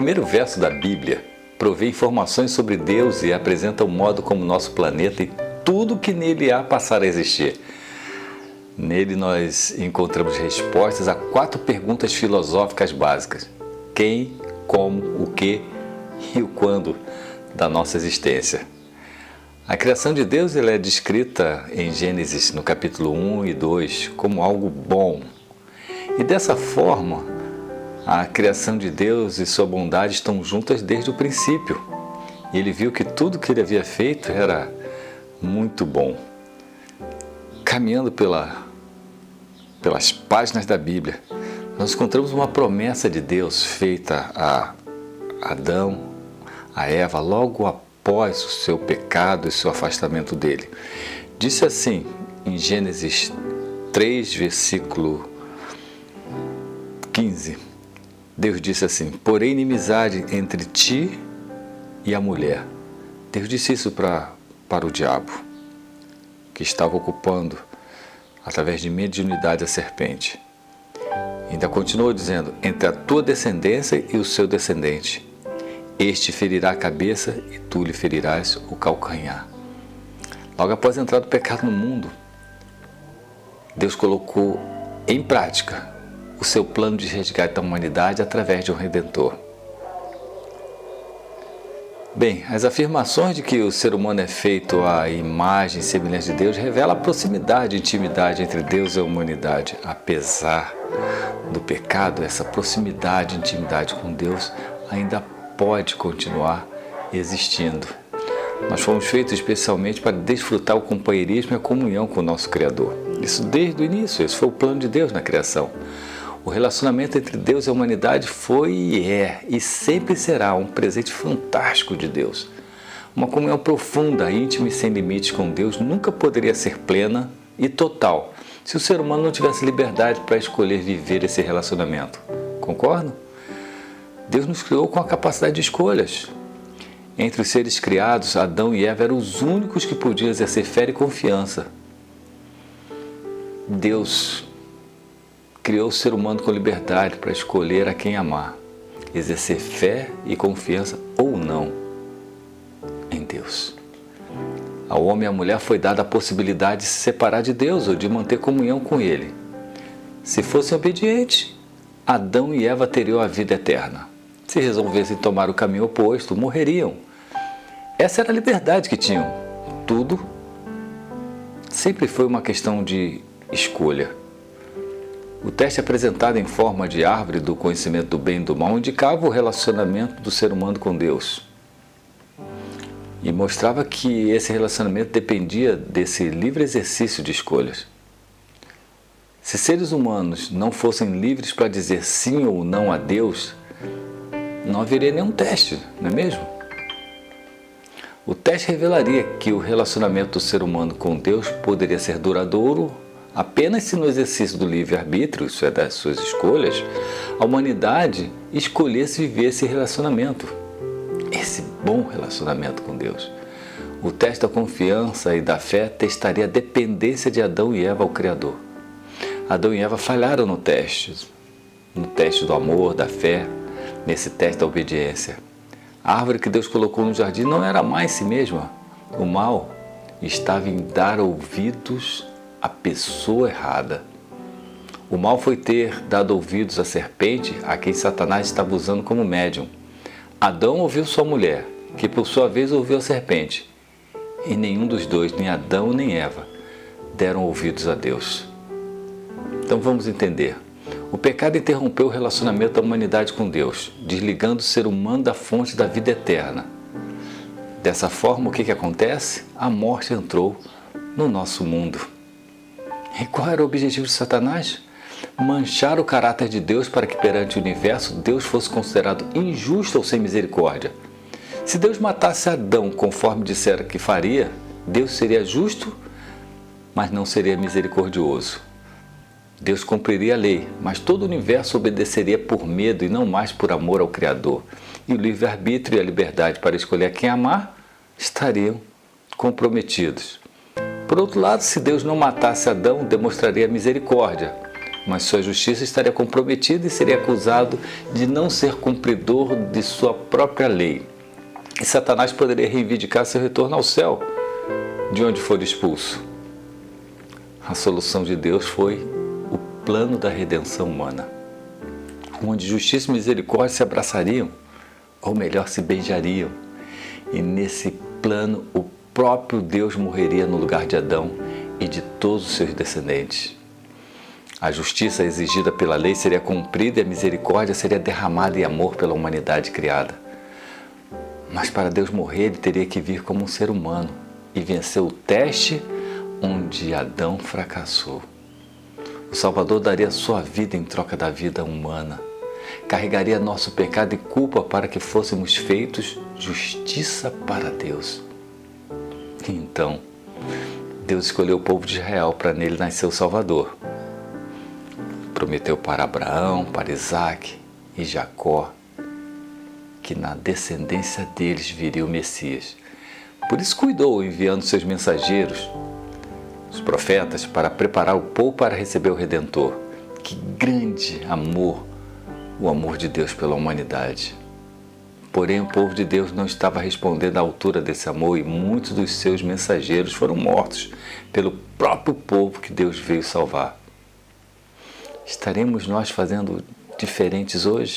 primeiro verso da Bíblia provê informações sobre Deus e apresenta o modo como nosso planeta e tudo que nele há passar a existir. Nele nós encontramos respostas a 4 perguntas filosóficas básicas: quem, como, o que e o quando da nossa existência. A criação de Deus ela é descrita em Gênesis, no capítulo 1 e 2, como algo bom. E dessa forma, a criação de Deus e sua bondade estão juntas desde o princípio. E ele viu que tudo que ele havia feito era muito bom. Caminhando pelas páginas da Bíblia, nós encontramos uma promessa de Deus feita a Adão, a Eva, logo após o seu pecado e seu afastamento dele. Disse assim, em Gênesis 3, versículo 15, Deus disse assim: porém inimizade entre ti e a mulher. Deus disse isso para o diabo, que estava ocupando, através de mediunidade, a serpente. Ainda continuou dizendo: entre a tua descendência e o seu descendente, este ferirá a cabeça e tu lhe ferirás o calcanhar. Logo após a entrada do pecado no mundo, Deus colocou em prática o seu plano de resgate da humanidade através de um Redentor. Bem, as afirmações de que o ser humano é feito à imagem e semelhança de Deus revelam a proximidade e intimidade entre Deus e a humanidade. Apesar do pecado, essa proximidade e intimidade com Deus ainda pode continuar existindo. Nós fomos feitos especialmente para desfrutar o companheirismo e a comunhão com o nosso Criador. Isso desde o início, esse foi o plano de Deus na criação. O relacionamento entre Deus e a humanidade foi e é e sempre será um presente fantástico de Deus. Uma comunhão profunda, íntima e sem limites com Deus nunca poderia ser plena e total se o ser humano não tivesse liberdade para escolher viver esse relacionamento. Concordam? Deus nos criou com a capacidade de escolhas. Entre os seres criados, Adão e Eva eram os únicos que podiam exercer fé e confiança. Deus criou o ser humano com liberdade para escolher a quem amar, exercer fé e confiança ou não em Deus. Ao homem e à mulher foi dada a possibilidade de se separar de Deus ou de manter comunhão com Ele. Se fossem obedientes, Adão e Eva teriam a vida eterna. Se resolvessem tomar o caminho oposto, morreriam. Essa era a liberdade que tinham. Tudo sempre foi uma questão de escolha. O teste apresentado em forma de árvore do conhecimento do bem e do mal indicava o relacionamento do ser humano com Deus. E mostrava que esse relacionamento dependia desse livre exercício de escolhas. Se seres humanos não fossem livres para dizer sim ou não a Deus, não haveria nenhum teste, não é mesmo? O teste revelaria que o relacionamento do ser humano com Deus poderia ser duradouro apenas se no exercício do livre-arbítrio, isso é, das suas escolhas, a humanidade escolhesse viver esse relacionamento, esse bom relacionamento com Deus. O teste da confiança e da fé testaria a dependência de Adão e Eva ao Criador. Adão e Eva falharam no teste do amor, da fé, nesse teste da obediência. A árvore que Deus colocou no jardim não era mais si mesma. O mal estava em dar ouvidos à pessoa errada. O mal foi ter dado ouvidos à serpente, a quem Satanás estava usando como médium. Adão ouviu sua mulher, que por sua vez ouviu a serpente. E nenhum dos dois, nem Adão nem Eva, deram ouvidos a Deus. Então vamos entender. O pecado interrompeu o relacionamento da humanidade com Deus, desligando o ser humano da fonte da vida eterna. Dessa forma, o que acontece? A morte entrou no nosso mundo. E qual era o objetivo de Satanás? Manchar o caráter de Deus para que perante o universo Deus fosse considerado injusto ou sem misericórdia. Se Deus matasse Adão conforme dissera que faria, Deus seria justo, mas não seria misericordioso. Deus cumpriria a lei, mas todo o universo obedeceria por medo e não mais por amor ao Criador. E o livre-arbítrio e a liberdade para escolher a quem amar estariam comprometidos. Por outro lado, se Deus não matasse Adão, demonstraria misericórdia, mas sua justiça estaria comprometida e seria acusado de não ser cumpridor de sua própria lei. E Satanás poderia reivindicar seu retorno ao céu, de onde for expulso. A solução de Deus foi o plano da redenção humana, onde justiça e misericórdia se abraçariam, ou melhor, se beijariam. E nesse plano, o próprio Deus morreria no lugar de Adão e de todos os seus descendentes. A justiça exigida pela lei seria cumprida e a misericórdia seria derramada em amor pela humanidade criada. Mas para Deus morrer, ele teria que vir como um ser humano e vencer o teste onde Adão fracassou. O Salvador daria sua vida em troca da vida humana. Carregaria nosso pecado e culpa para que fôssemos feitos justiça para Deus. E então, Deus escolheu o povo de Israel para nele nascer o Salvador. Prometeu para Abraão, para Isaac e Jacó que na descendência deles viria o Messias. Por isso cuidou enviando seus mensageiros, os profetas, para preparar o povo para receber o Redentor. Que grande amor, o amor de Deus pela humanidade. Porém, o povo de Deus não estava respondendo à altura desse amor e muitos dos seus mensageiros foram mortos pelo próprio povo que Deus veio salvar. Estaremos nós fazendo diferentes hoje?